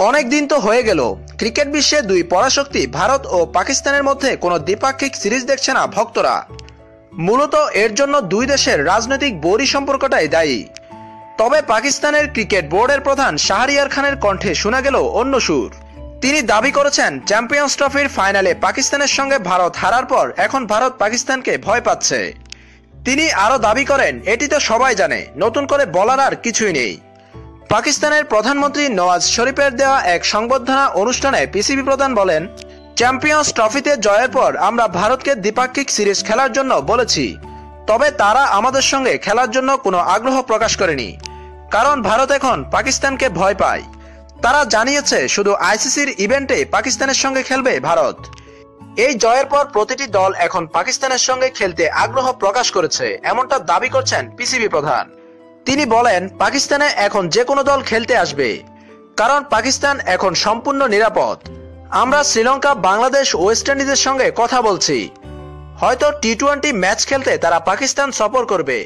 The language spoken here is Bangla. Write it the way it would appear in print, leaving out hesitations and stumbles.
অনেক দিন তো হয়ে গেল ক্রিকেট বিশ্বে দুই পরাশক্তি ভারত ও পাকিস্তানের মধ্যে কোনো দ্বিপাক্ষিক সিরিজ দেখছে না ভক্তরা। মূলত এর জন্য দুই দেশের রাজনৈতিক বৈরী সম্পর্কটাই দায়ী। তবে পাকিস্তানের ক্রিকেট বোর্ডের প্রধান শাহরিয়ার খানের কণ্ঠে শোনা গেল অন্য সুর। তিনি দাবি করেছেন চ্যাম্পিয়ন্স ট্রফির ফাইনালে পাকিস্তানের সঙ্গে ভারত হারার পর এখন ভারত পাকিস্তানকে ভয় পাচ্ছে। তিনি আরও দাবি করেন এটি তো সবাই জানে, নতুন করে বলার আর কিছুই নেই। পাকিস্তানের প্রধানমন্ত্রী নওয়াজ শরীফের দেওয়া এক সংবর্ধনা অনুষ্ঠানে পিসিবি প্রধান বলেন, চ্যাম্পিয়ন্স ট্রফিতে জয়ের পর আমরা ভারতকে দ্বিপাক্ষিক সিরিজ খেলার জন্য বলেছি, তবে তারা আমাদের সঙ্গে খেলার জন্য কোনো আগ্রহ প্রকাশ করেনি, কারণ ভারত এখন পাকিস্তানকে ভয় পায়। তারা জানিয়েছে শুধু আইসিসির ইভেন্টে পাকিস্তানের সঙ্গে খেলবে ভারত। এই জয়ের পর প্রতিটি দল এখন পাকিস্তানের সঙ্গে খেলতে আগ্রহ প্রকাশ করেছে, এমনটা দাবি করছেন পিসিবি প্রধান। তিনি বলেন পাকিস্তানে এখন যে কোনো দল খেলতে আসবে, কারণ পাকিস্তান এখন সম্পূর্ণ নিরাপদ। আমরা শ্রীলঙ্কা, বাংলাদেশ, ওয়েস্ট ইন্ডিজের সঙ্গে কথা বলছি, হয়তো টি-20 ম্যাচ খেলতে তারা পাকিস্তান সফর করবে।